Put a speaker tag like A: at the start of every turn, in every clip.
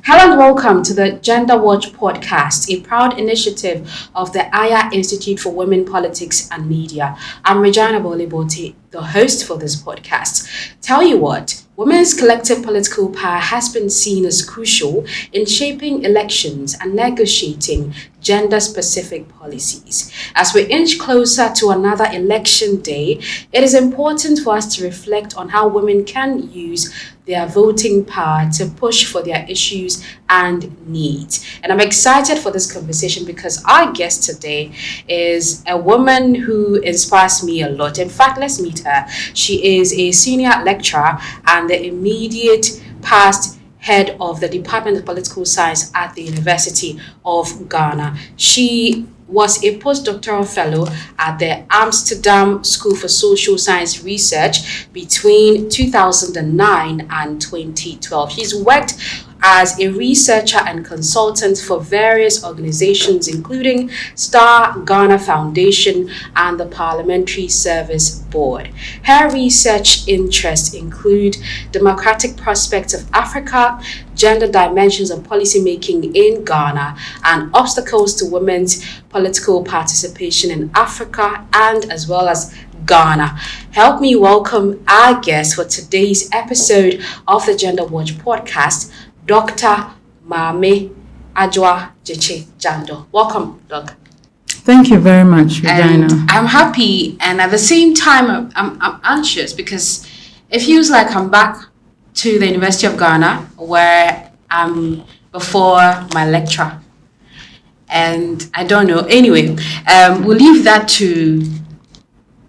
A: Hello and welcome to the Gender Watch podcast, a proud initiative of the Aya Institute for Women, Politics and Media. I'm Regina Boliboti, the host for this podcast. Tell you what, women's collective political power has been seen as crucial in shaping elections and negotiating gender-specific policies. As we inch closer to another election day, it is important for us to reflect on how women can use their voting power to push for their issues and needs. And I'm excited for this conversation because our guest today is a woman who inspires me a lot. In fact, let's meet her. She is a senior lecturer and the immediate past head of the Department of Political Science at the University of Ghana. She was a postdoctoral fellow at the Amsterdam School for Social Science Research between 2009 and 2012. She's worked as a researcher and consultant for various organizations, including Star Ghana Foundation and the Parliamentary Service Board. Her research interests include democratic prospects of Africa, gender dimensions of policymaking in Ghana, and obstacles to women's political participation in Africa and as well as Ghana. Help me welcome our guest for today's episode of the Gender Watch podcast, Dr. Maame Adwoa Gyekye Jando. Welcome, Doc.
B: Thank you very much, Regina.
A: And I'm happy, and at the same time, I'm anxious because it feels like I'm back to the University of Ghana, where I'm before my lecture. And I don't know. Anyway, we'll leave that to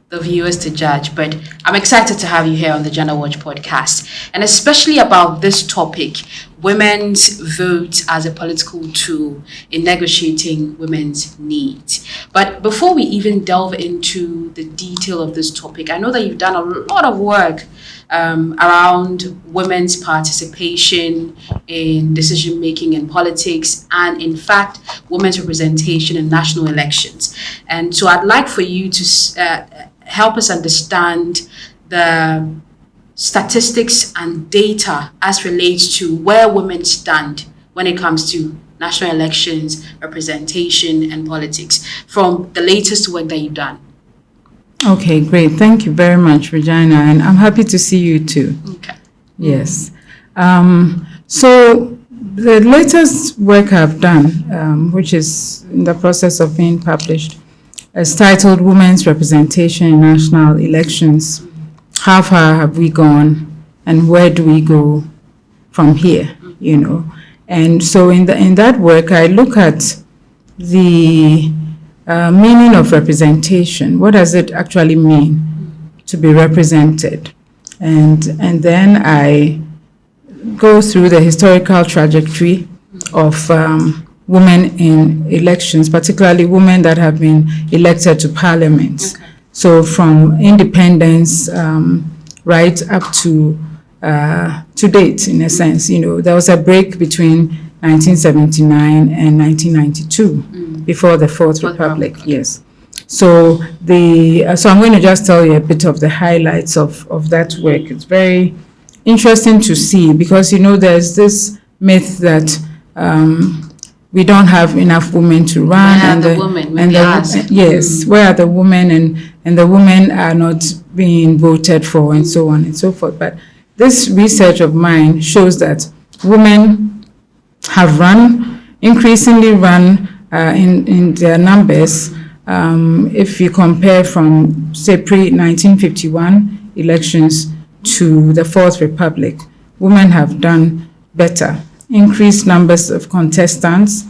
A: the viewers to judge, but I'm excited to have you here on the Gender Watch podcast, and especially about this topic, women's vote as a political tool in negotiating women's needs. But before we even delve into the detail of this topic, I know that you've done a lot of work around women's participation in decision making in politics and, in fact, women's representation in national elections. And so I'd like for you to help us understand the statistics and data as relates to where women stand when it comes to national elections, representation, and politics from the latest work that you've done.
B: Okay, great. Thank you very much, Regina, and I'm happy to see you too.
A: Okay.
B: Yes. So the latest work I've done, which is in the process of being published, is titled Women's Representation in National Elections. How far have we gone and where do we go from here, you know? And so in that work, I look at the meaning of representation. What does it actually mean to be represented? And then I go through the historical trajectory of women in elections, particularly women that have been elected to parliament.
A: Okay.
B: So from independence right up to date, in a sense, you know, there was a break between 1979 and 1992 before the Fourth Republic. Yes. So so I'm going to just tell you a bit of the highlights of that work. It's very interesting to see because, you know, there's this myth that we don't have enough women to run.
A: Where are the women?
B: Yes, where are the women? And the women are not being voted for and so on and so forth. But this research of mine shows that women have increasingly run in their numbers. If you compare from, say, pre-1951 elections to the Fourth Republic, women have done better. Increased numbers of contestants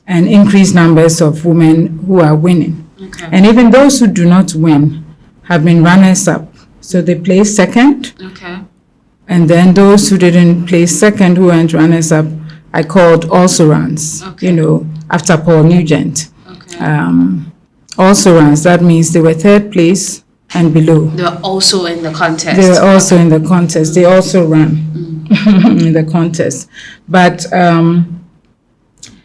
B: and increased numbers of women who are winning.
A: Okay.
B: And even those who do not win have been runners-up. So they place second.
A: Okay.
B: And then those who didn't place second, who went runners-up, I called also-rans,
A: Okay.
B: you know, after Paul Nugent.
A: Okay.
B: Also-rans, that means they were third place and below.
A: They were also in the contest.
B: They were also in the contest. They also ran in the contest. But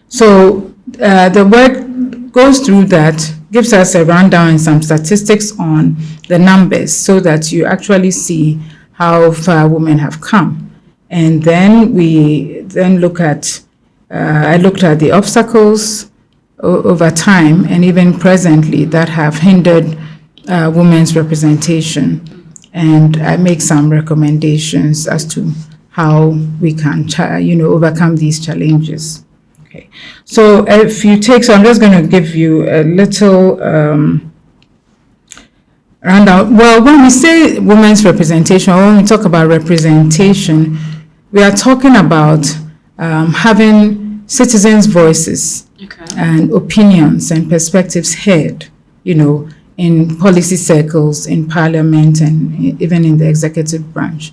B: so the work goes through that, gives us a rundown and some statistics on the numbers so that you actually see how far women have come. And then we look at, I looked at the obstacles over time and even presently that have hindered women's representation. And I make some recommendations as to how we can, overcome these challenges. Okay. So if you take, so I'm just going to give you a little rundown. Well, when we say women's representation, or when we talk about representation, we are talking about having citizens' voices and opinions and perspectives heard, in policy circles, in parliament, and even in the executive branch.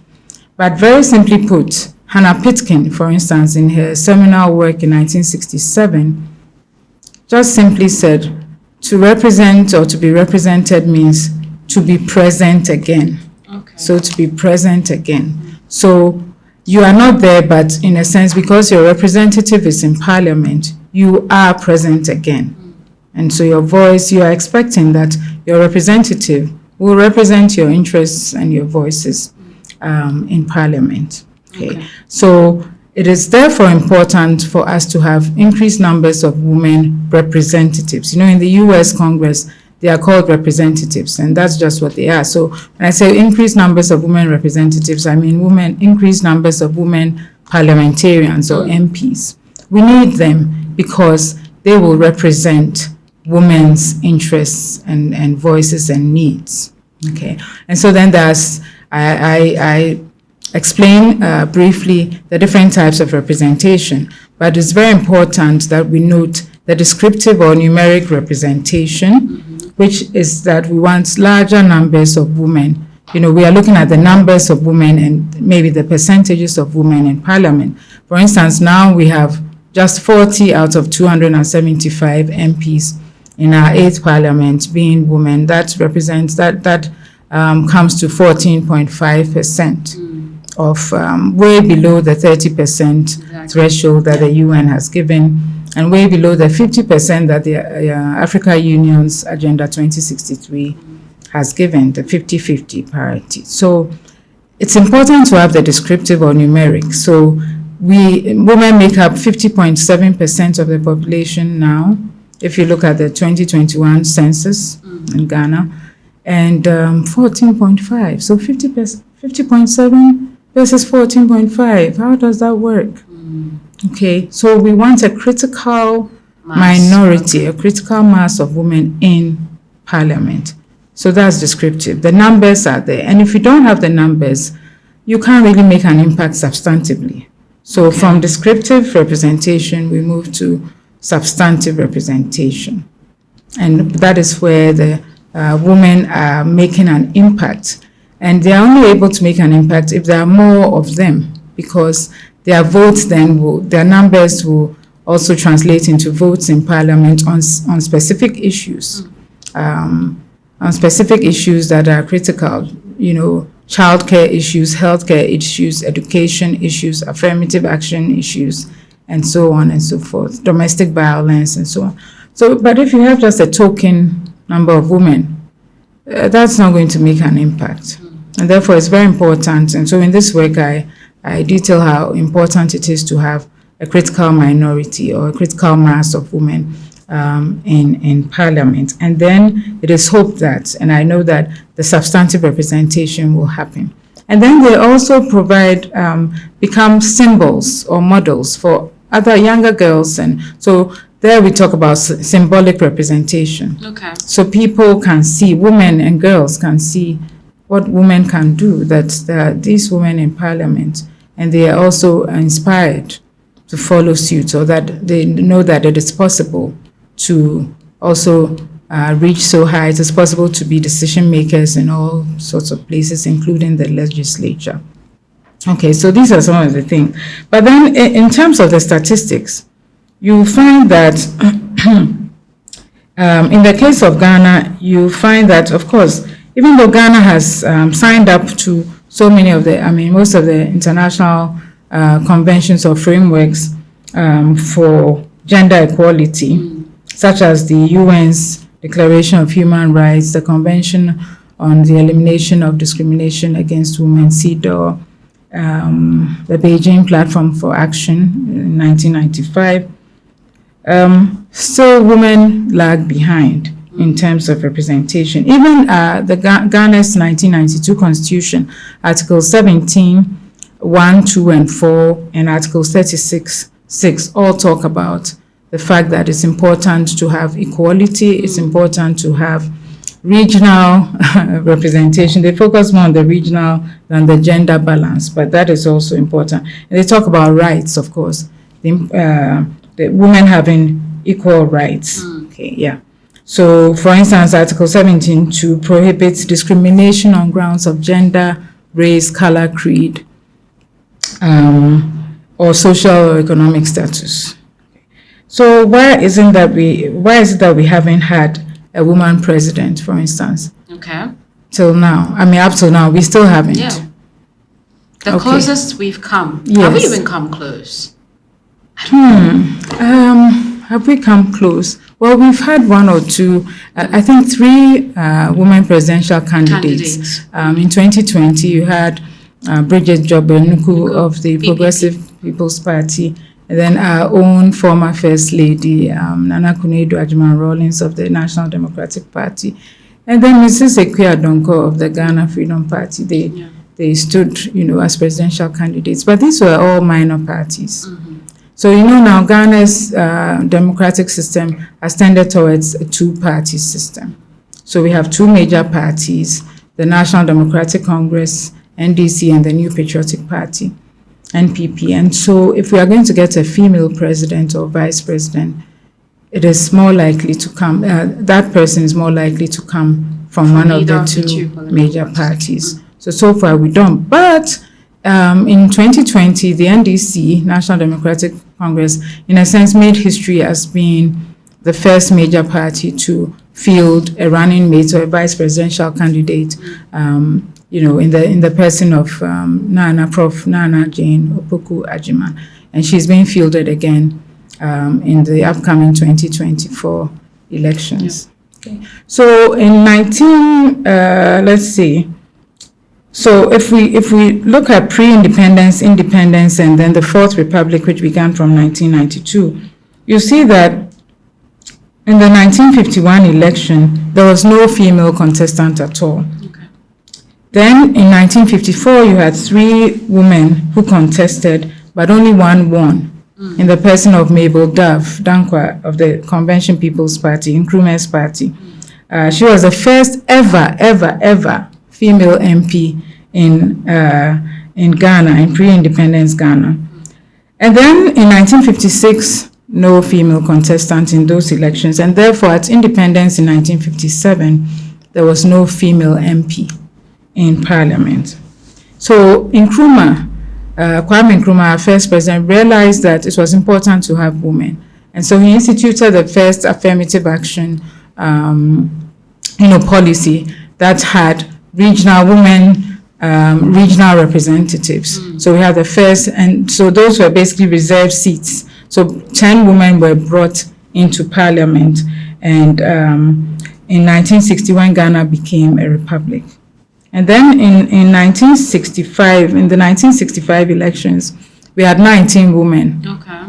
B: But very simply put, Hannah Pitkin, for instance, in her seminal work in 1967, just simply said, to represent or to be represented means to be present again. Okay. So to be present again. So you are not there, but in a sense, because your representative is in parliament, you are present again. And so your voice, you are expecting that your representative will represent your interests and your voices in parliament. Okay. So it is therefore important for us to have increased numbers of women representatives. In the US Congress, they are called representatives, and that's just what they are. So when I say increased numbers of women representatives, I mean increased numbers of women parliamentarians or MPs. We need them because they will represent women's interests and voices and needs. Okay. And so then I explain briefly the different types of representation, but it's very important that we note the descriptive or numeric representation, which is that we want larger numbers of women. We are looking at the numbers of women and maybe the percentages of women in parliament. For instance, now we have just 40 out of 275 MPs in our 8th parliament being women. That represents, that comes to 14.5% of way below the 30% threshold that the UN has given, and way below the 50% that the Africa Union's Agenda 2063 has given, the 50-50 parity. So it's important to have the descriptive or numeric. So women make up 50.7% of the population now, if you look at the 2021 census in Ghana, and 14.5. So 50.7 versus 14.5. How does that work? Okay, so we want a critical minority, a critical mass of women in parliament. So that's descriptive. The numbers are there. And if you don't have the numbers, you can't really make an impact substantively. So from descriptive representation, we move to substantive representation. And that is where the women are making an impact. And they are only able to make an impact if there are more of them, because their votes then their numbers will also translate into votes in parliament on specific issues, on specific issues that are critical, childcare issues, healthcare issues, education issues, affirmative action issues, and so on and so forth, domestic violence and so on. So, but if you have just a token number of women, that's not going to make an impact. And therefore, it's very important. And so in this work, I detail how important it is to have a critical minority or a critical mass of women in parliament. And then it is hoped that, and I know that the substantive representation will happen. And then they also provide, become symbols or models for other younger girls. And so there we talk about symbolic representation. Okay. So people can see, women and girls can see what women can do, that there are these women in parliament, and they are also inspired to follow suit, so that they know that it is possible to also reach so high. It is possible to be decision makers in all sorts of places, including the legislature. Okay, so these are some of the things. But then in terms of the statistics, you find that in the case of Ghana, you find that, of course, even though Ghana has signed up to so many of most of the international conventions or frameworks for gender equality, such as the UN's Declaration of Human Rights, the Convention on the Elimination of Discrimination Against Women, CEDAW, the Beijing Platform for Action in 1995. Still, women lag behind in terms of representation. Even the Ghana's 1992 Constitution, Article 17, 1, 2, and 4, and Article 36, 6 all talk about the fact that it's important to have equality, it's important to have regional representation. They focus more on the regional than the gender balance, but that is also important. And they talk about rights, of course, the women having equal rights. Okay, yeah. So, for instance, Article 17 to prohibit discrimination on grounds of gender, race, color, creed, or social or economic status. So, why is it that we haven't had a woman president, for instance?
A: Okay.
B: Till now, I mean, up till now, we still haven't.
A: Yeah. The
B: Okay.
A: closest we've come.
B: Yes.
A: Have we even come close?
B: Have we come close? Well, we've had one or two, I think 3 women presidential candidates. In 2020, you had Bridget Jobenuku of the
A: PPP.
B: Progressive People's Party, and then our own former First Lady, Nana Akufo-Addo Rawlings of the National Democratic Party, and then Mrs. Akua Donkor of the Ghana Freedom Party. They stood, as presidential candidates, but these were all minor parties. So, now Ghana's democratic system has tended towards a 2-party system. So we have 2 major parties, the National Democratic Congress, NDC, and the New Patriotic Party, NPP. And so if we are going to get a female president or vice president, it is more likely to come, that person is more likely to come from one of the 2 major parties. So far we don't. But in 2020, the NDC, National Democratic Congress, in a sense made history as being the first major party to field a running mate or a vice presidential candidate, in the person of Prof. Nana Jane Opoku-Agyeman. And she's being fielded again in the upcoming 2024 elections. Yeah. Okay. So in So if we look at pre-independence, independence, and then the Fourth Republic, which began from 1992, you see that in the 1951 election, there was no female contestant at all. Okay. Then in 1954, you had 3 women who contested, but only one won, in the person of Mabel Dankwa of the Convention People's Party, Nkrumah's party. She was the first ever female MP in Ghana, in pre-independence Ghana. And then in 1956, no female contestant in those elections, and therefore at independence in 1957, there was no female MP in Parliament. So Kwame Nkrumah, our first president, realized that it was important to have women, and so he instituted the first affirmative action, policy that had regional regional representatives. So we had the first, and so those were basically reserved seats. So 10 women were brought into Parliament, and in 1961, Ghana became a republic. And then in 1965, in the 1965 elections, we had 19 women. Okay.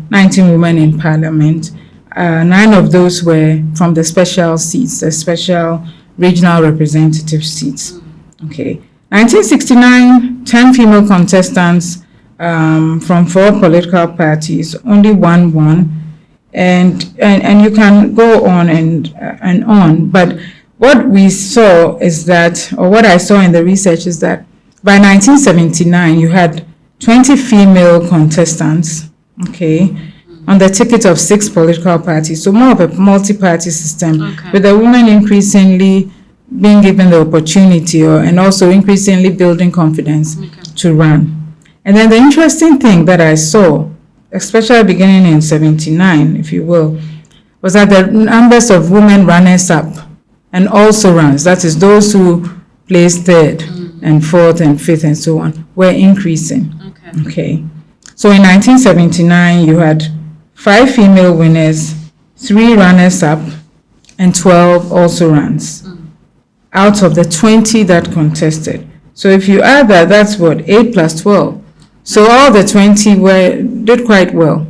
B: 19 women in Parliament. 9 of those were from the special seats, the special regional representative seats. Okay. 1969, 10 female contestants from 4 political parties, only 1 won, and you can go on and on. But what we saw is that, or what I saw in the research is that by 1979, you had 20 female contestants, okay, on the ticket of 6 political parties. So more of a multi-party system, okay, with the women increasingly being given the opportunity and also increasingly building confidence, okay, to run. And then the interesting thing that I saw, especially beginning in 79, if you will, was that the numbers of women runners up and also runs, that is those who placed 3rd and 4th and 5th and so on, were increasing. Okay. So in 1979, you had 5 female winners, 3 runners up, and 12 also runs, out of the 20 that contested. So if you add that, that's what, 8 plus 12. So all the 20 did quite well.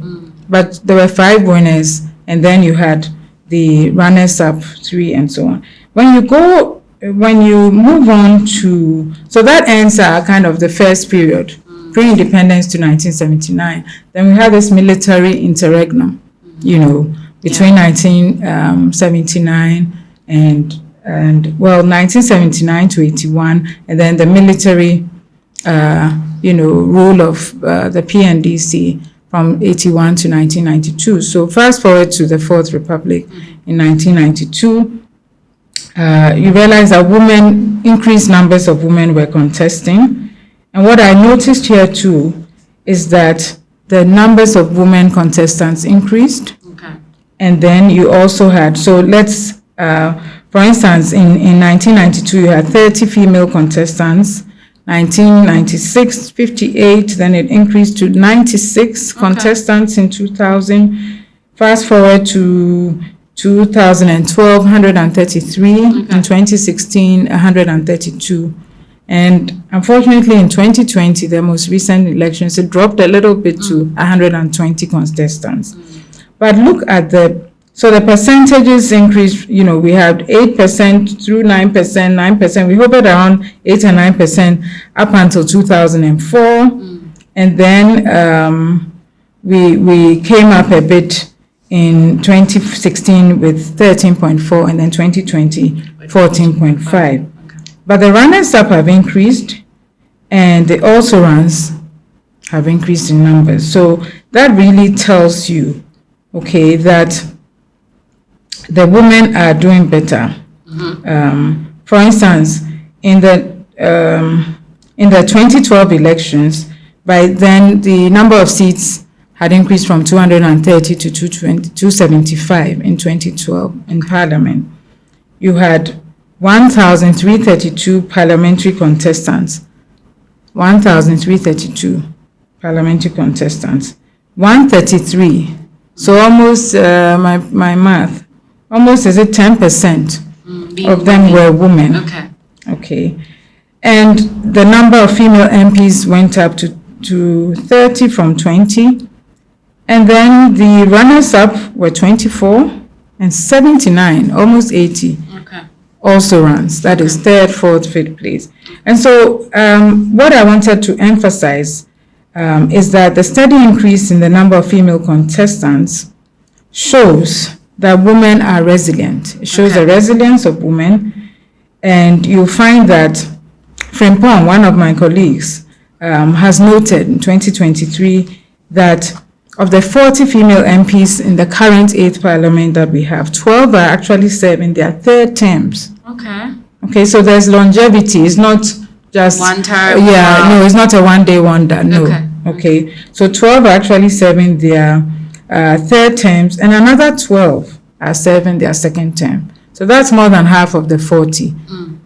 B: But there were 5 winners, and then you had the runners-up 3 and so on. When you move on to, so that ends kind of the first period, pre-independence to 1979. Then we had this military interregnum, between 1979 and 1979 to 81, and then the military, rule of the PNDC from 81 to 1992. So fast forward to the Fourth Republic in 1992, you realize that increased numbers of women were contesting. And what I noticed here too is that the numbers of women contestants increased.
A: Okay.
B: And then you also had, so let's, for instance, in 1992, you had 30 female contestants. 1996, 58, then it increased to 96 contestants in 2000. Fast forward to 2012, 133. In 2016, 132. And unfortunately, in 2020, the most recent elections, it dropped a little bit to 120 contestants. But look at the percentages increased, we had 8% through 9%, 9%. We hovered around 8 and 9% up until 2004. And then we came up a bit in 2016 with 13.4, and then 2020, 14.5. But the runners-up have increased, and the also-rans have increased in numbers. So that really tells you, that the women are doing better. For instance, in the 2012 elections, by then the number of seats had increased from 230 to 275 in 2012 in Parliament. You had 1,332 parliamentary contestants. 1,332 parliamentary contestants. 133. So almost my math. Almost is it 10% of them were women. Okay. And the number of female MPs went up to 30 from 20. And then the runners-up were 24 and 79, almost 80. Also runs. That is third, fourth, fifth place. And so what I wanted to emphasize is that the steady increase in the number of female contestants shows that women are resilient. It shows the resilience of women. And you'll find that Frimpong, one of my colleagues, has noted in 2023 that of the 40 female MPs in the current 8th Parliament that we have, 12 are actually serving their third terms. Okay, so there's longevity. It's not just
A: one term.
B: No, it's not a one-day wonder. No. Okay. So 12 are actually serving their third terms, and another 12 are serving their second term. So that's more than half of the 40.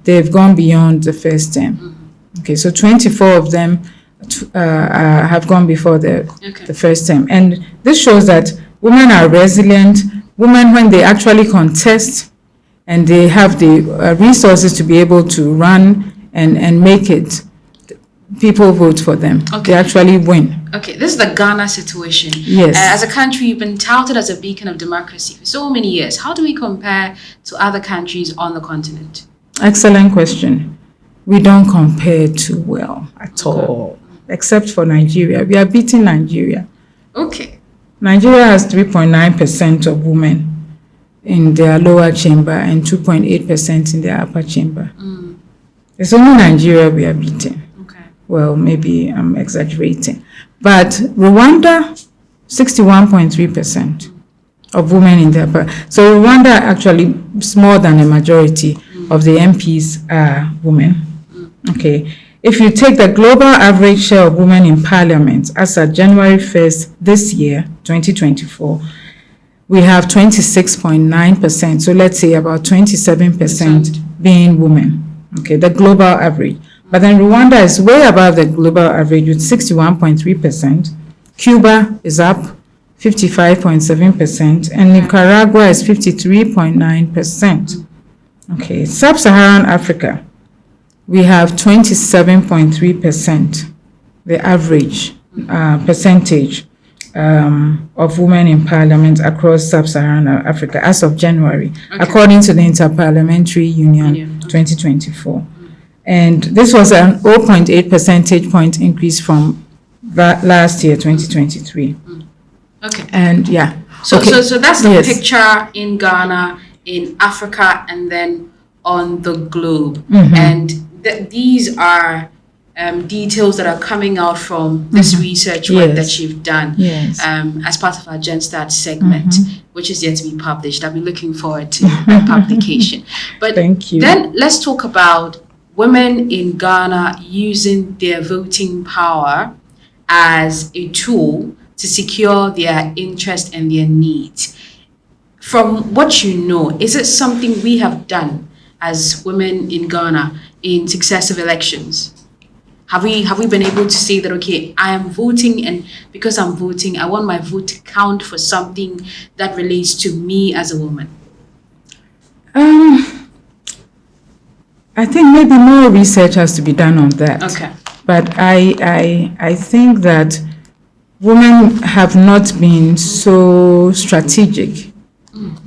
B: They've gone beyond the first term. Okay, so 24 of them have gone before the first term. And this shows that women are resilient. Women, when they actually contest and they have the resources to be able to run and make it, people vote for them. They actually win.
A: Okay, this is the Ghana situation.
B: Yes.
A: As a country, you've been touted as a beacon of democracy for so many years. How do we compare to other countries on the continent?
B: Excellent question. We don't compare too well at all, except for Nigeria. We are beating Nigeria.
A: Okay.
B: Nigeria has 3.9% of women in their lower chamber and 2.8% in their upper chamber. It's only Nigeria we are beating. Well, maybe I'm exaggerating. But Rwanda, 61.3% of women in their upper. So Rwanda actually is more than a majority of the MPs are women. Okay. If you take the global average share of women in parliament as of January 1st this year, 2024, we have 26.9%. So let's say about 27% being women. Okay, the global average. But then Rwanda is way above the global average with 61.3%. Cuba is up 55.7%, and Nicaragua is 53.9%. Okay, Sub-Saharan Africa, we have 27.3%, the average percentage of women in parliament across sub-Saharan Africa as of January, according to the Interparliamentary Union 2024. And this was an 0.8 percentage point increase from last year, 2023.
A: Okay.
B: And yeah.
A: So that's the
B: Yes.
A: picture in Ghana, in Africa, and then on the globe.
B: Mhm.
A: And these are details that are coming out from this research work
B: Yes.
A: that you've done
B: Yes.
A: as part of our GenStart segment, which is yet to be published. I'll be looking forward to publication. But
B: Thank you.
A: then let's talk about women in Ghana using their voting power as a tool to secure their interest and their needs. From what you know, is it something we have done as women in Ghana in successive elections? Have we been able to say that, okay, I am voting, and because I'm voting, I want my vote to count for something that relates to me as a woman?
B: I think maybe more research has to be done on that.
A: Okay.
B: But I think that women have not been so strategic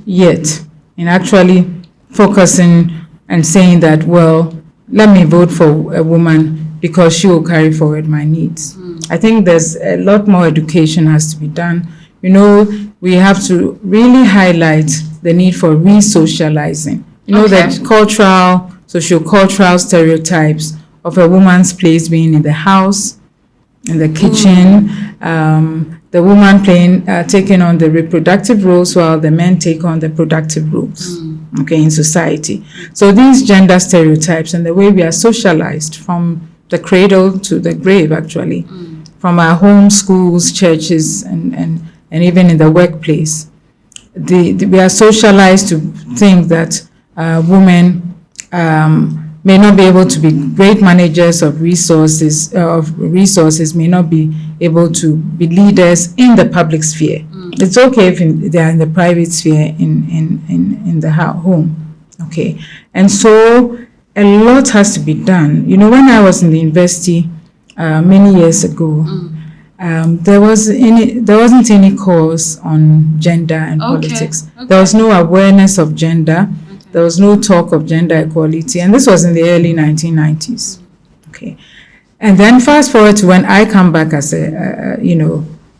B: yet in actually focusing and saying that, well, let me vote for a woman because she will carry forward my needs. I think there's a lot more education has to be done. You know, we have to really highlight the need for re-socializing. You know,
A: Okay.
B: that cultural, socio-cultural stereotypes of a woman's place being in the house, in the kitchen, the woman taking on the reproductive roles while the men take on the productive roles, okay, in society. So these gender stereotypes and the way we are socialized from the cradle to the grave, actually, from our home, schools, churches, and even in the workplace, we are socialized to think that women may not be able to be great managers of resources, may not be able to be leaders in the public sphere. It's okay if they are in the private sphere in the home, okay? And so a lot has to be done. You know, when I was in the university many years ago, there wasn't any course on gender and politics. There was no awareness of gender. There was no talk of gender equality, and this was in the early 1990s. Okay, and then fast forward to when I come back as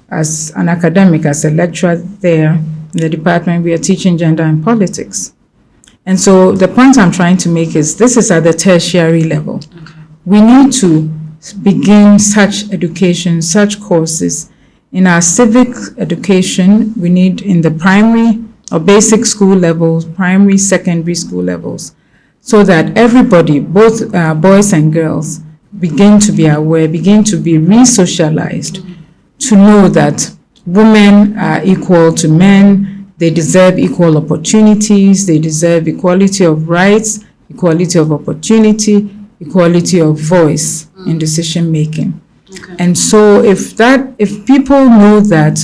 B: as an academic, as a lecturer there in the department, we are teaching gender and politics. And so the point I'm trying to make is this is at the tertiary level. We need to begin such education, such courses in our civic education. We need in the primary or basic school levels, primary, secondary school levels, so that everybody, both boys and girls, begin to be aware, begin to be re-socialized, to know that women are equal to men, they deserve equal opportunities, they deserve equality of rights, equality of opportunity, equality of voice in decision making.
A: Okay.
B: And so if people know that,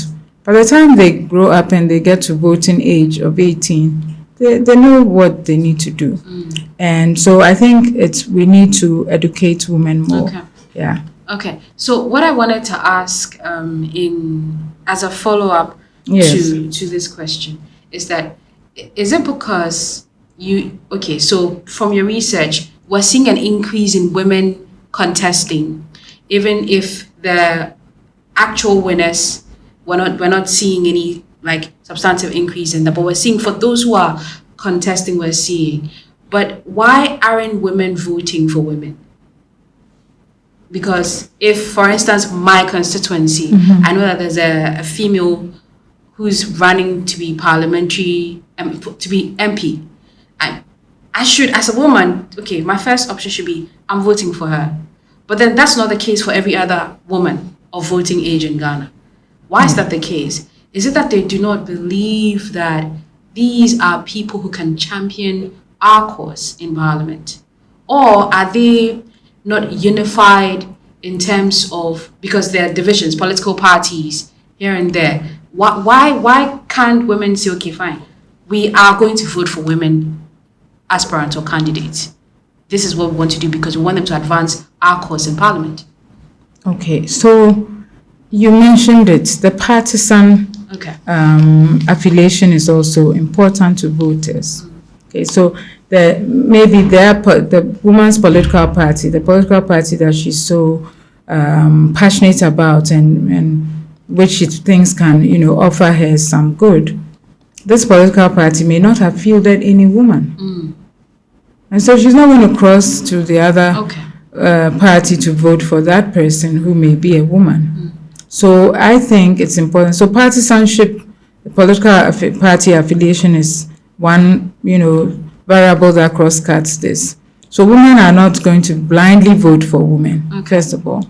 B: by the time they grow up and they get to voting age of 18, they know what they need to do. And so I think we need to educate women more.
A: Okay.
B: Yeah.
A: Okay. So what I wanted to ask as a follow-up
B: Yes.
A: to this question is that, is it because so from your research, we're seeing an increase in women contesting, even if the actual winners, we're not seeing any like substantive increase in that, but we're seeing for those who are contesting, we're seeing. But why aren't women voting for women? Because if, for instance, my constituency, I know that there's a female who's running to be parliamentary, to be MP. I should, as a woman, okay, my first option should be, I'm voting for her. But then that's not the case for every other woman of voting age in Ghana. Why is that the case? Is it that they do not believe that these are people who can champion our cause in parliament? Or are they not unified in terms of, because there are divisions, political parties here and there? Why can't women say, okay, fine, we are going to vote for women aspirants or candidates? this is what we want to do because we want them to advance our cause in Parliament.
B: Okay, so you mentioned it. The partisan affiliation is also important to voters. Okay, so the woman's political party, the political party that she's so passionate about and which she thinks can, offer her some good. This political party may not have fielded any woman. And so she's not going to cross to the other party to vote for that person who may be a woman. So I think it's important. So partisanship, the political party affiliation is one, variable that cross-cuts this. So women are not going to blindly vote for women, first of all.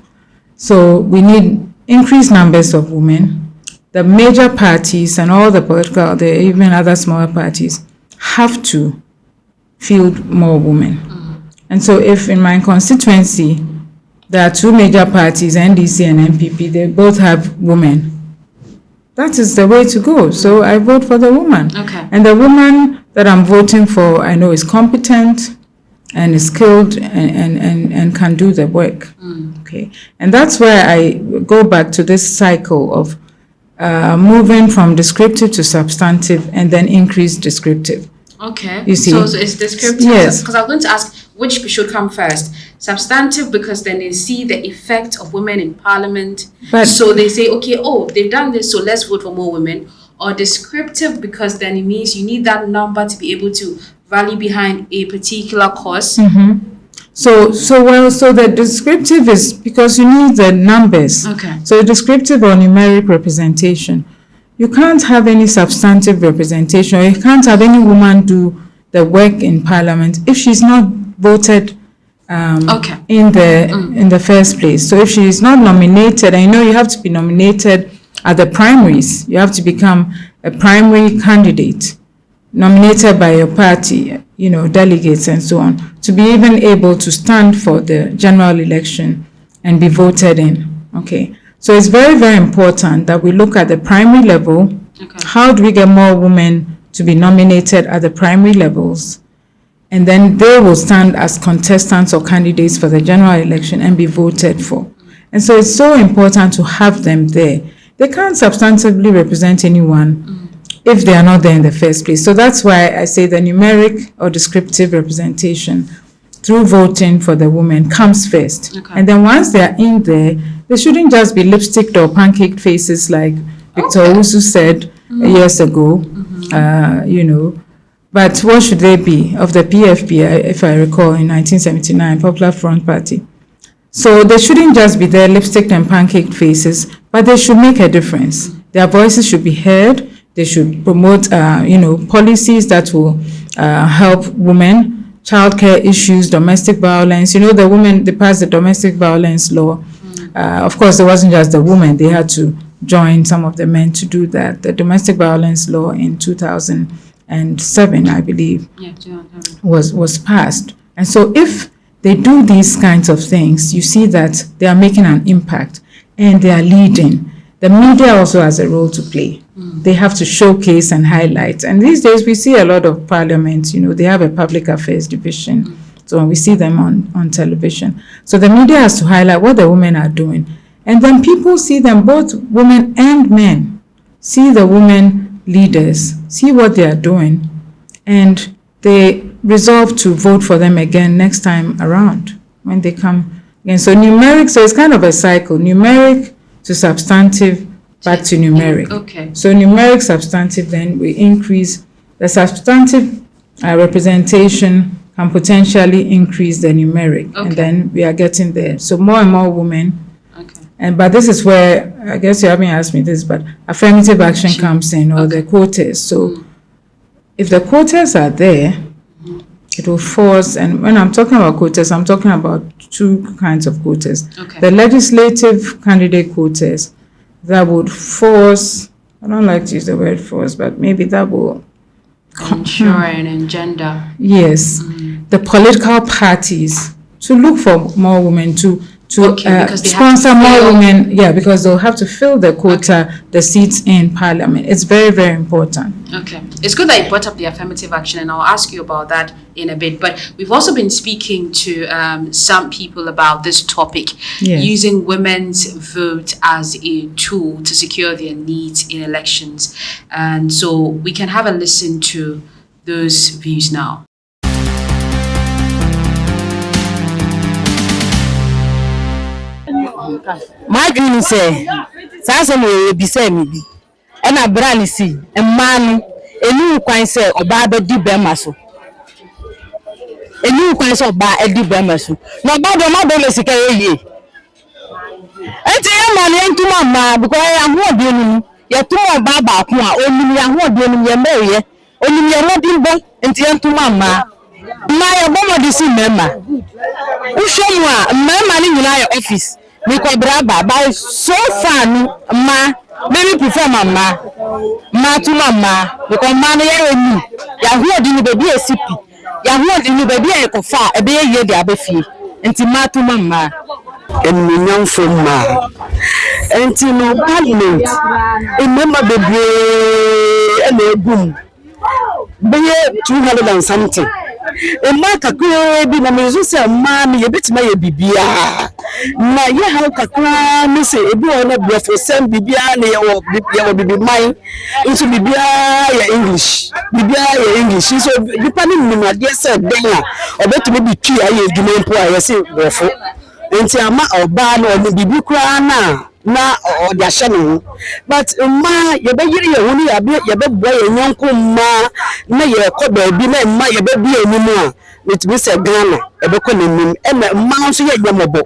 B: So we need increased numbers of women. The major parties and all the political, even other smaller parties, have to field more women. And so if in my constituency, there are two major parties, NDC and NPP, they both have women, that is the way to go. So I vote for the woman. And the woman that I'm voting for, I know is competent and is skilled and can do the work. Okay. And that's where I go back to this cycle of moving from descriptive to substantive and then increase descriptive.
A: Okay.
B: You see?
A: So it's descriptive.
B: Yes.
A: Because I was going to ask which should come first. Substantive, because then they see the effect of women in Parliament. So they say, okay, they've done this, so let's vote for more women. Or descriptive, because then it means you need that number to be able to rally behind a particular cause.
B: So the descriptive is because you need the numbers. So descriptive or numeric representation. You can't have any substantive representation, or you can't have any woman do the work in Parliament if she's not voted in the first place. So if she is not nominated, I know you have to be nominated at the primaries. You have to become a primary candidate, nominated by your party, delegates and so on, to be even able to stand for the general election and be voted in. Okay. So it's very, very important that we look at the primary level. How do we get more women to be nominated at the primary levels? And then they will stand as contestants or candidates for the general election and be voted for. And so it's so important to have them there. They can't substantively represent anyone if they are not there in the first place. So that's why I say the numeric or descriptive representation through voting for the women comes first. And then once they are in there, they shouldn't just be lipsticked or pancaked faces like Victor Owusu said years ago, But what should they be? Of the PFP, if I recall, in 1979, Popular Front Party. So they shouldn't just be there lipsticked and pancaked faces, but they should make a difference. Their voices should be heard. They should promote, policies that will help women. Childcare issues, domestic violence. They passed the domestic violence law. Of course, it wasn't just the women. They had to join some of the men to do that. The domestic violence law in 2007, I believe, was passed. And so if they do these kinds of things, you see that they are making an impact and they are leading. The media also has a role to play. They have to showcase and highlight. And these days we see a lot of parliaments, they have a public affairs division. So we see them on television. So the media has to highlight what the women are doing. And then people see them, both women and men, see the women leaders, see what they are doing, and they resolve to vote for them again next time around when they come again. So numeric, so it's kind of a cycle, numeric to substantive, back to numeric. So numeric, substantive, then we increase the substantive representation can potentially increase the numeric, and then we are getting there. So more and more women. But this is where, I guess you haven't asked me this, but affirmative action comes in, or the quotas. So if the quotas are there, it will force, and when I'm talking about quotas, I'm talking about two kinds of quotas. The legislative candidate quotas that would force, I don't like to use the word force, but maybe that will
A: ensure and engender.
B: Yes, the political parties to look for more women, to to
A: because they
B: sponsor
A: have to
B: more
A: fill.
B: women. Yeah, because they'll have to fill the quota, the seats in parliament. It's very, very important.
A: Okay. It's good that you brought up the affirmative action, and I'll ask you about that in a bit. But we've also been speaking to some people about this topic,
B: Yes.
A: using women's vote as a tool to secure their needs in elections. And so we can have a listen to those views now.
C: My dream say, Sansom will be saying me. And a brand see a man, a new coin say, or Baba di Bemaso. A new coin so by a di Bemaso. No, Baba, my domestic. And tell money into mamma because I am more doing you two Baba, only me, I'm more doing your Mary, only me, I'm not in boy, and tell to mamma. My Obama this member. Who show you my money in your office? Because braba, but so far, ma, maybe prefer mama, ma to mama, because man, you Yahoo didn't be a sippy, Yahoo didn't be a cofa, a beer year the abbey, and to ma to mama, and me young from ma, and to no parliament, remember the gray and the boom, be 200 and something. A marker could be a musician, mammy, a bit may be beer. Na ye how kakra me say ebi ona brefo sem bibia na ye wo bibi mine into bibia ya English so bipa ni nimade say den a obetumi bi twi aye edwuma mpo a ye say brefo enti ama oba na oni bibi kra na odi ahye no but ma ye be yiri ye huni ye be bua ye nyonko ma na ye kɔ baabi na ma ye be bi enimu a metumi say Ghana e be kɔ nanim e ma nso ye yemobo.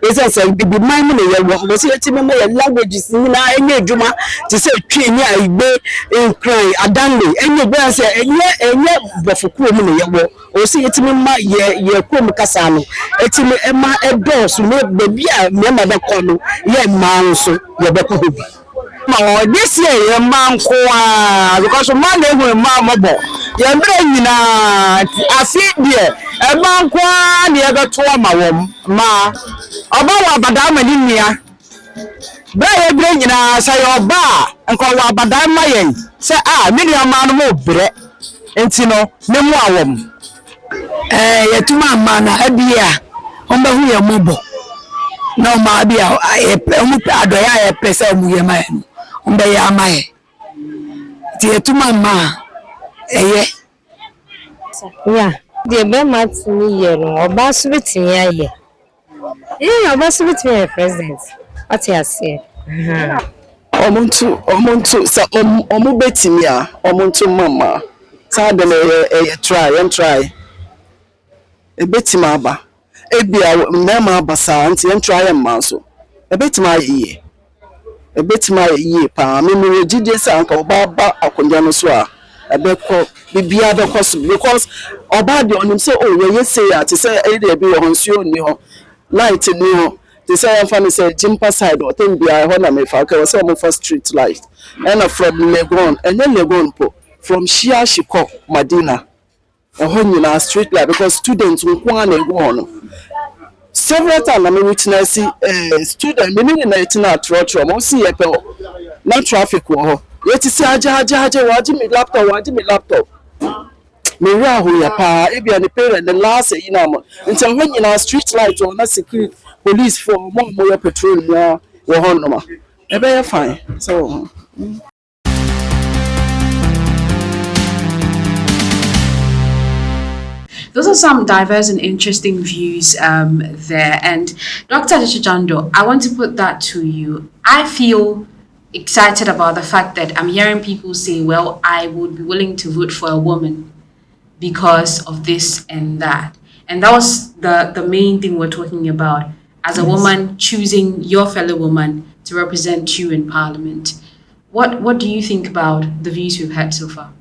C: It's a baby my money. Was it languages in any Juma to say train ya in crying a dandy and your bear say and yet but for cool money or see it in my year come Casano. It's in Emma a door so no baby remember the corner yeah man so your better hobby. This year, man, because Monday will mamma. You're bringing I see dear a man near the trauma ma about Badam and India. Bray bringing us your bar and call Badam Mayan. Say, million man more bread. And no more. Yet to my man, a dear, on the wheel mobile. No, my dear, I press a man. Umbe ya mai tie tu mama yeah the be mat me ye no oba so betimi aye oba so betimi president what you say omuntu sa omu betimi a omuntu mama sa de na try e betimi aba e bia mama aba sa nti try ma so e betimi aye a bit my ye pa me jide sanka oba akonja no so a ebeko bibia be koso because oba de onim say oh ye say at say e dey be ho nsuo ni ho light ni ho they say am fan say Jimpa side or thing bia ho na me fa ka say mo for street light and from Legon and then Legon po from Shia Shiko Madina e ho nyina street light because students nko na ego no. Several times I'm witnessing student meaning na itina trotro mo see ye pe na traffic wo yeti si aja waji me laptop me ra ho ya pa e bia ne parent the last na mo nti ho nyina street light or na security police for mo patrol mo wo ho no ma e be fine so
A: Those are some diverse and interesting views there. And Dr. Adeshijando, I want to put that to you. I feel excited about the fact that I'm hearing people say, well, I would be willing to vote for a woman because of this and that. And that was the main thing we're talking about. As a woman, choosing your fellow woman to represent you in Parliament. What do you think about the views we've heard so far?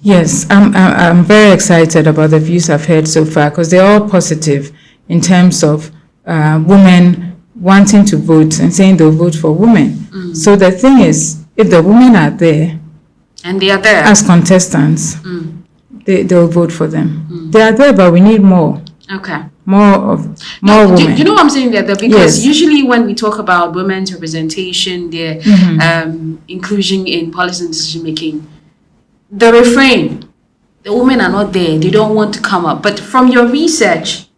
B: Yes, I'm very excited about the views I've heard so far because they're all positive in terms of women wanting to vote and saying they'll vote for women. So the thing is, if the women are there,
A: and they are there
B: as contestants, they'll vote for them. They are there, but we need more.
A: Okay.
B: more
A: Do
B: women.
A: you know what I'm saying there? Because
B: Yes.
A: usually when we talk about women's representation, their inclusion in policy and decision making, the refrain, the women are not there, they don't want to come up. But from your research,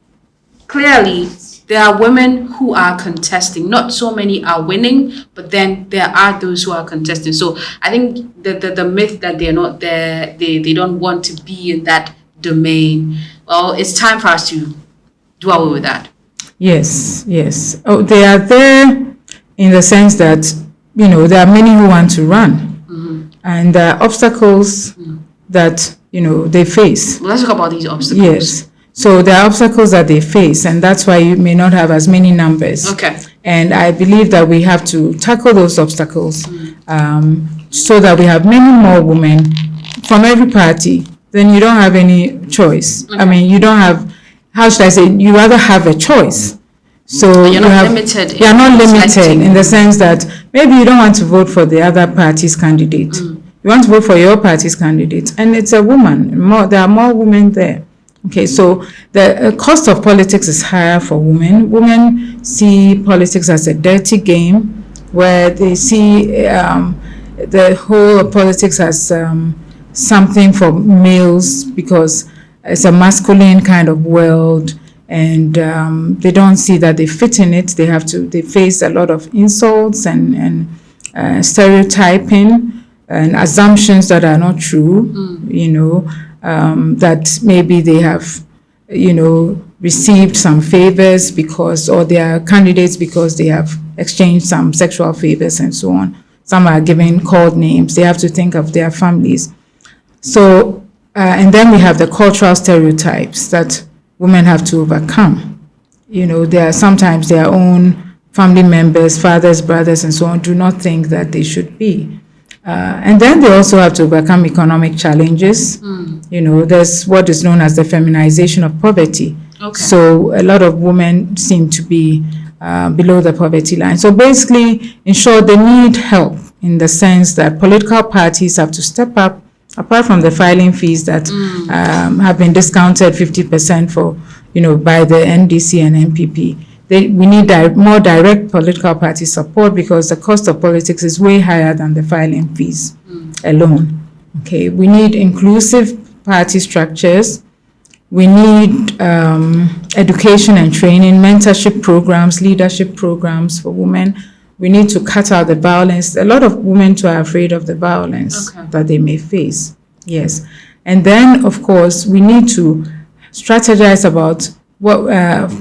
A: clearly there are women who are contesting. Not so many are winning, but then there are those who are contesting. So I think the myth that they're not there, they don't want to be in that domain. Well, it's time for us to do away with that.
B: Yes, yes. Oh, they are there in the sense that, there are many who want to run. And there are obstacles that, they face.
A: Well, let's talk about these obstacles.
B: Yes. So there are obstacles that they face, and that's why you may not have as many numbers.
A: Okay.
B: And I believe that we have to tackle those obstacles so that we have many more women from every party. Then you don't have any choice. I mean, you don't have, how should I say, you rather have a choice. So
A: You're not limited.
B: You're not limited
A: selecting.
B: in the sense that maybe you don't want to vote for the other party's candidate. You want to vote for your party's candidate, and it's a woman. There are more women there. Okay, so the cost of politics is higher for women. Women see politics as a dirty game, where they see the whole of politics as something for males because it's a masculine kind of world, and they don't see that they fit in it. They face a lot of insults and stereotyping and assumptions that are not true, that maybe they have, received some favors or they are candidates because they have exchanged some sexual favors and so on. Some are given called names. They have to think of their families. So, and then we have the cultural stereotypes that women have to overcome. There are sometimes their own family members, fathers, brothers, and so on, do not think that they should be. And then they also have to overcome economic challenges. There's what is known as the feminization of poverty.
A: Okay.
B: So a lot of women seem to be below the poverty line. So basically, in short, they need help in the sense that political parties have to step up, apart from the filing fees that have been discounted 50% for, by the NDC and NPP. We need more direct political party support because the cost of politics is way higher than the filing fees alone. Okay, we need inclusive party structures. We need education and training, mentorship programs, leadership programs for women. We need to cut out the violence. A lot of women too are afraid of the violence that they may face. Yes. And then, of course, we need to strategize about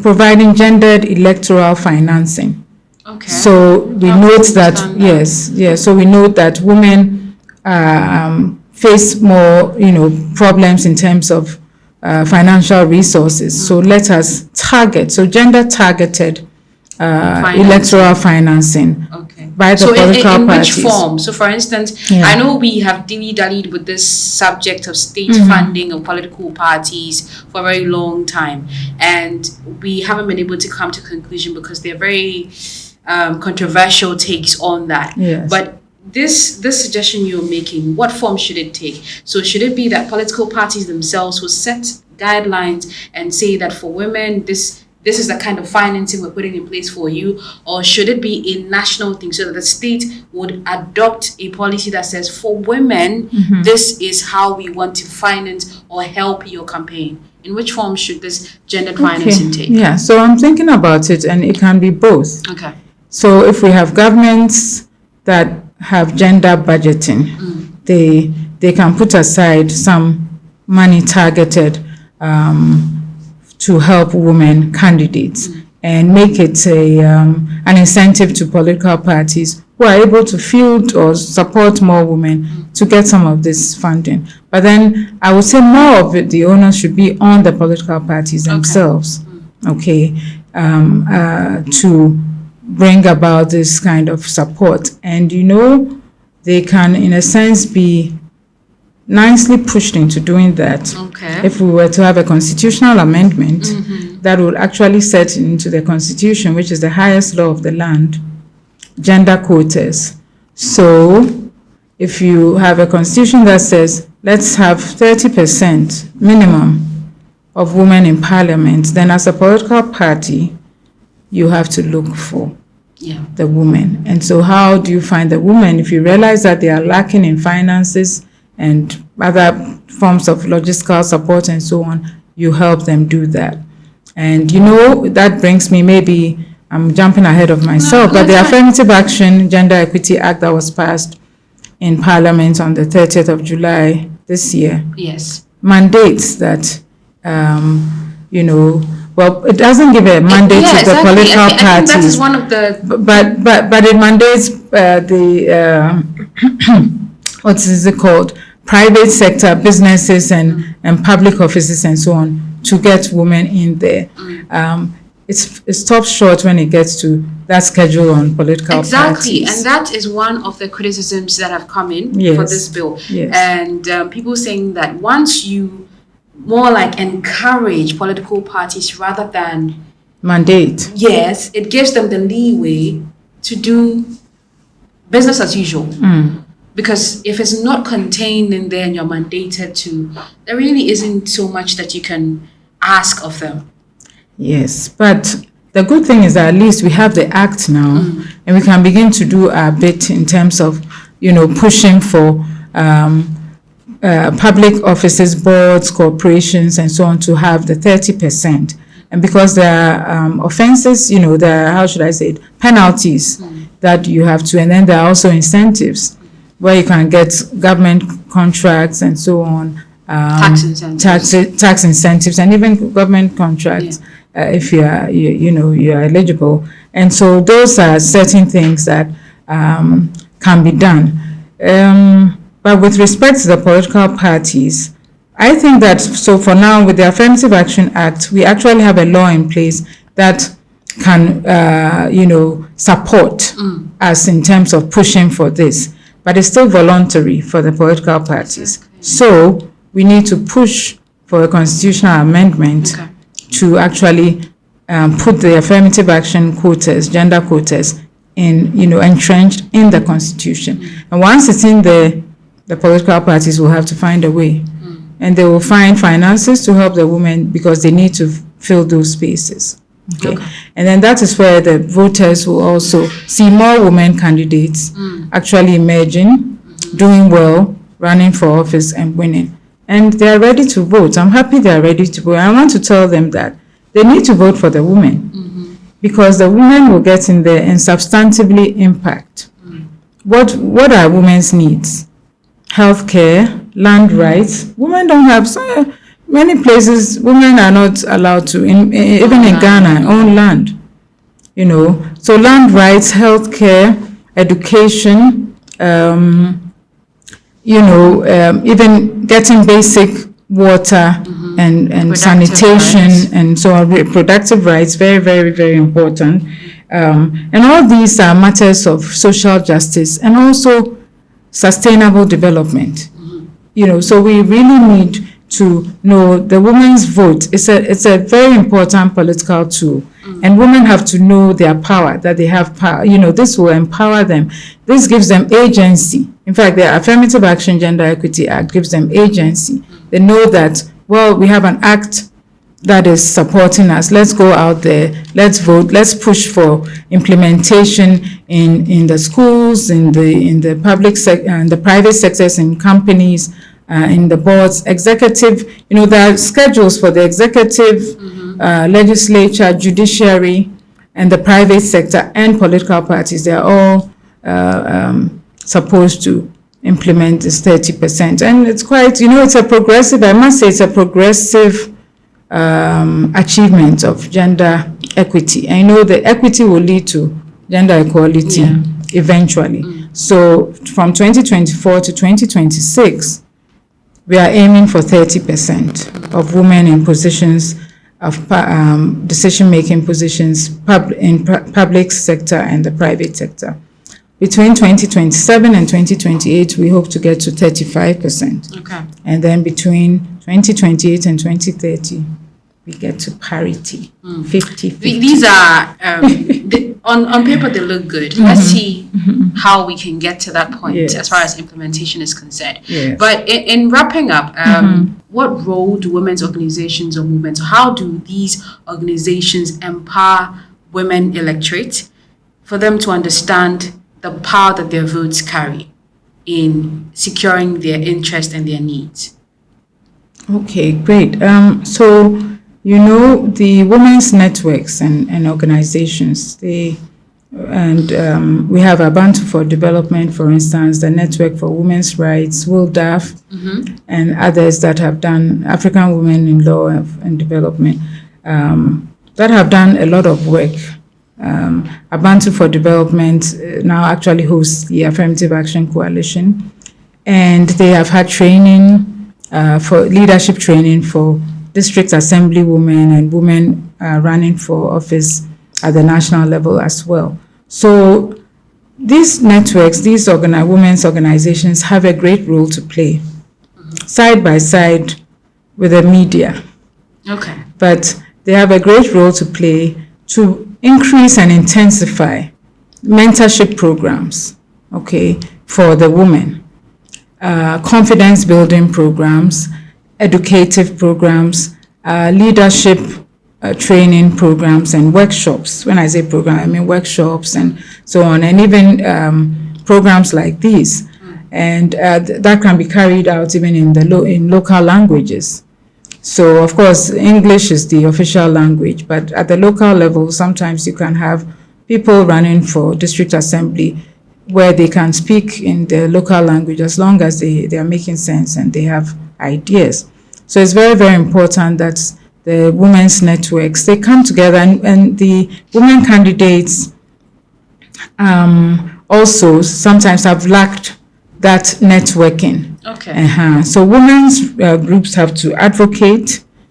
B: providing gendered electoral financing.
A: Okay.
B: So we note that, so we note that women face more, problems in terms of financial resources. So let us target, gender targeted electoral financing by the political
A: in
B: parties.
A: which form? So for instance, I know we have dilly-dallied with this subject of state funding of political parties for a very long time, and we haven't been able to come to conclusion because they're very controversial takes on that.
B: Yes.
A: But this suggestion you're making, what form should it take? So should it be that political parties themselves will set guidelines and say that for women, this is the kind of financing we're putting in place for you? Or should it be a national thing so that the state would adopt a policy that says for women, this is how we want to finance or help your campaign? In which form should this gendered financing take?
B: Yeah, so I'm thinking about it, and it can be both.
A: Okay.
B: So if we have governments that have gender budgeting, they can put aside some money targeted to help women candidates and make it an incentive to political parties who are able to field or support more women to get some of this funding. But then I would say more of it, the onus should be on the political parties themselves, to bring about this kind of support. And, they can, in a sense, be nicely pushed into doing that.
A: Okay.
B: If we were to have a constitutional amendment that would actually set into the constitution, which is the highest law of the land, gender quotas. So if you have a constitution that says, let's have 30% minimum of women in parliament, then as a political party, you have to look for the women. And so how do you find the women? If you realize that they are lacking in finances and other forms of logistical support and so on, you help them do that. And that brings me, maybe I'm jumping ahead of myself, but the Affirmative Action Gender Equity Act that was passed in Parliament on the 30th of July this year mandates that, well, it doesn't give a mandate to the political parties. I think that is one of the... But it mandates what is it called? Private sector, businesses and public offices and so on to get women in there. It stops short when it gets to that schedule on political parties.
A: Exactly, and that is one of the criticisms that have come in for this bill. And people saying that once you more like encourage political parties rather than
B: mandate,
A: it gives them the leeway to do business as usual. Because if it's not contained in there and you're mandated to, there really isn't so much that you can ask of them.
B: Yes, but the good thing is that at least we have the act now, and we can begin to do our bit in terms of, pushing for public offices, boards, corporations, and so on to have the 30%. And because there are offenses, there are, how should I say it, penalties that you have to, and then there are also incentives where you can get government contracts and so on.
A: Tax
B: incentives, and even government contracts if you are eligible. And so those are certain things that can be done. But with respect to the political parties, I think that, so for now, with the Affirmative Action Act, we actually have a law in place that can, support us in terms of pushing for this. But it's still voluntary for the political parties. So we need to push for a constitutional amendment to actually put the affirmative action quotas, gender quotas, in, entrenched in the Constitution. And once it's in there, the political parties will have to find a way. And they will find finances to help the women because they need to fill those spaces. And then that is where the voters will also see more women candidates actually emerging, doing well, running for office and winning. And they are ready to vote. I'm happy they are ready to vote. I want to tell them that they need to vote for the women because the women will get in there and substantively impact. What are women's needs? Healthcare, land rights. Women don't have... many places, women are not allowed to, even in Ghana, own land, So land rights, healthcare, education, even getting basic water and sanitation rights. And so on, reproductive rights, very, very, very important. And all these are matters of social justice and also sustainable development. So we really need to know the women's vote. It's a very important political tool, and women have to know their power, that they have power. This will empower them. This gives them agency. In fact, the Affirmative Action Gender Equity Act gives them agency. They know that, well, we have an act that is supporting us. Let's go out there. Let's vote. Let's push for implementation in the schools, in the public sector, and the private sectors, in companies. In the boards, executive, there are schedules for the executive, legislature, judiciary, and the private sector and political parties. They are all supposed to implement this 30%. And it's quite, it's a progressive, I must say it's a progressive achievement of gender equity. I know that equity will lead to gender equality eventually. So from 2024 to 2026, we are aiming for 30% of women in positions of decision-making positions in public sector and the private sector. Between 2027 and 2028, we hope to get to 35%. And then between 2028 and 2030, we get to parity, 50-50.
A: These are on paper they look good. Let's see how we can get to that point
B: Yes.
A: as far as implementation is concerned.
B: Yes.
A: But in wrapping up, what role do women's organizations or movements, how do these organizations empower women electorate for them to understand the power that their votes carry in securing their interest and their needs?
B: Okay, great. So, the women's networks and organizations, we have Abantu for Development, for instance, the Network for Women's Rights, WILDAF, and others that have done, African Women in Law and Development, that have done a lot of work. Abantu for Development now actually hosts the Affirmative Action Coalition, and they have had training for leadership training for district assembly women and women running for office at the national level as well. So these networks, these women's organizations have a great role to play, side by side with the media.
A: Okay.
B: But they have a great role to play to increase and intensify mentorship programs, okay, for the women. Confidence building programs, educative programs, leadership training programs and workshops. When I say program, I mean workshops and so on, and even programs like these. And that can be carried out even in local languages. So, of course, English is the official language, but at the local level, sometimes you can have people running for district assembly where they can speak in the local language as long as they are making sense and they have ideas. So it's very, very important that the women's networks, they come together, and the women candidates also sometimes have lacked that networking.
A: Okay.
B: So women's groups have to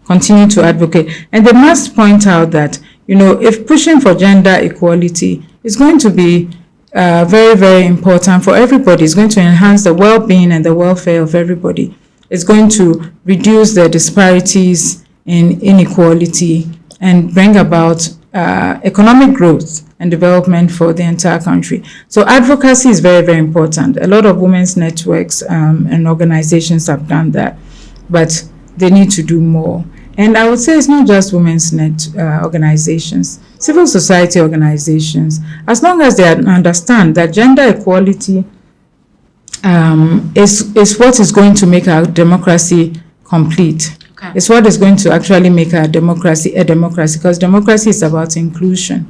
B: continue to advocate, and they must point out that, if pushing for gender equality is going to be very, very important for everybody, it's going to enhance the well-being and the welfare of everybody. It's going to reduce the disparities in inequality and bring about economic growth and development for the entire country. So advocacy is very, very important. A lot of women's networks and organizations have done that, but they need to do more. And I would say it's not just women's organizations, civil society organizations, as long as they understand that gender equality is what is going to make our democracy complete.
A: Okay.
B: It's what is going to actually make our democracy a democracy, because democracy is about inclusion.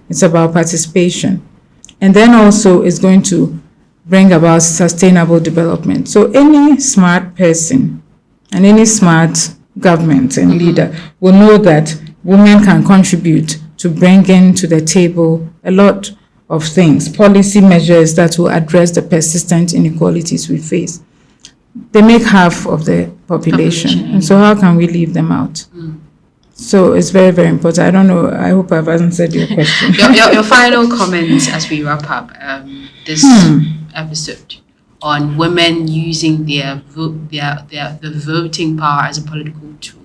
B: It's about participation. And then also it's going to bring about sustainable development. So any smart person and any smart government and leader will know that women can contribute to bringing to the table a lot of things, policy measures that will address the persistent inequalities we face. They make half of the population. And so how can we leave them out? So it's very, very important. I don't know. I hope I've answered your question.
A: your final comments as we wrap up this episode on women using their voting power as a political tool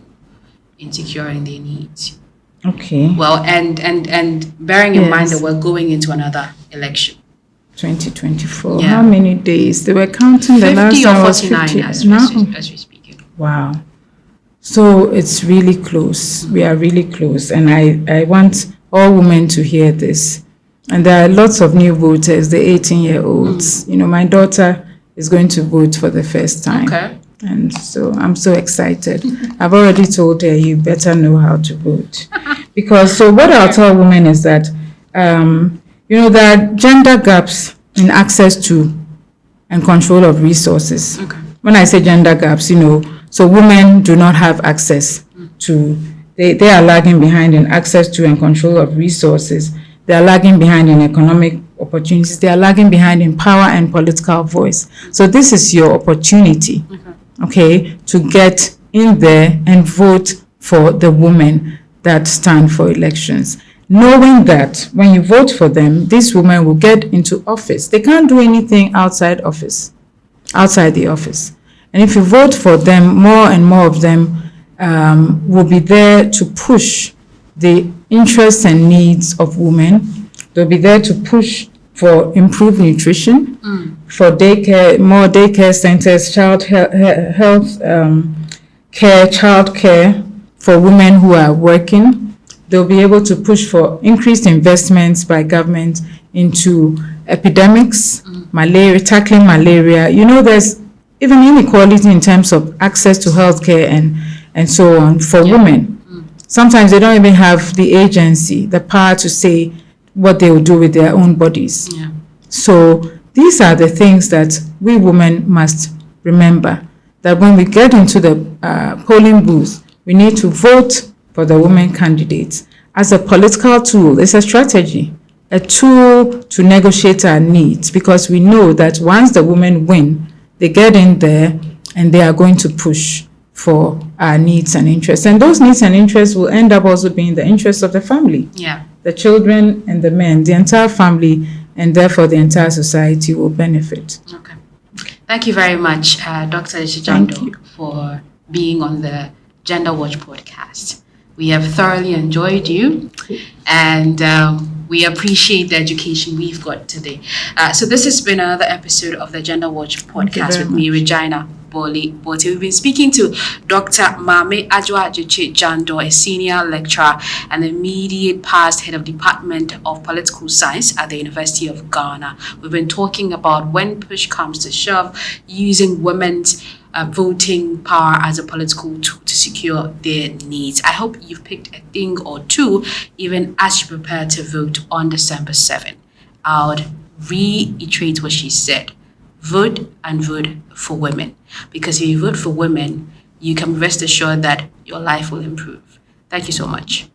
A: in securing their needs.
B: Okay.
A: Well, and bearing in mind that we're going into another election.
B: 2024.
A: Yeah.
B: How many days? They were counting the last
A: 50
B: time
A: or
B: was
A: 49
B: 50.
A: as we speak.
B: Wow. So it's really close. We are really close. And I want all women to hear this. And there are lots of new voters, the 18-year-olds. My daughter is going to vote for the first time.
A: Okay.
B: And so I'm so excited. I've already told her, you better know how to vote. Because, so what I'll tell women is that, there are gender gaps in access to and control of resources.
A: Okay.
B: When I say gender gaps, so women do not have access to, they are lagging behind in access to and control of resources. They are lagging behind in economic opportunities. They are lagging behind in power and political voice. So this is your opportunity, okay, to get in there and vote for the women that stand for elections. Knowing that when you vote for them, these women will get into office. They can't do anything outside the office. And if you vote for them, more and more of them will be there to push the interests and needs of women, They'll be there to push for improved nutrition, for daycare, more daycare centers, health care, child care for women who are working. They'll be able to push for increased investments by government into epidemics, malaria, tackling malaria. You know, there's even inequality in terms of access to healthcare and so on for women. Sometimes they don't even have the agency, the power to say what they will do with their own bodies.
A: Yeah.
B: So these are the things that we women must remember, that when we get into the polling booth, we need to vote for the women candidates as a political tool. It's a strategy, a tool to negotiate our needs, because we know that once the women win, they get in there and they are going to push for our needs and interests. And those needs and interests will end up also being the interests of the family.
A: Yeah.
B: The children and the men, the entire family, and therefore the entire society will benefit.
A: Okay. Thank you very much, Dr. Jando, for being on the Gender Watch podcast. We have thoroughly enjoyed you, and we appreciate the education we've got today. So this has been another episode of the Gender Watch podcast with me, Regina Bolte. We've been speaking to Dr. Mame Adjoa-Adjei Jando, a senior lecturer and the immediate past head of Department of Political Science at the University of Ghana. We've been talking about when push comes to shove, using women's voting power as a political tool to secure their needs. I hope you've picked a thing or two, even as you prepare to vote on December 7th. I would reiterate what she said. Vote and vote for women. Because if you vote for women, you can rest assured that your life will improve. Thank you so much.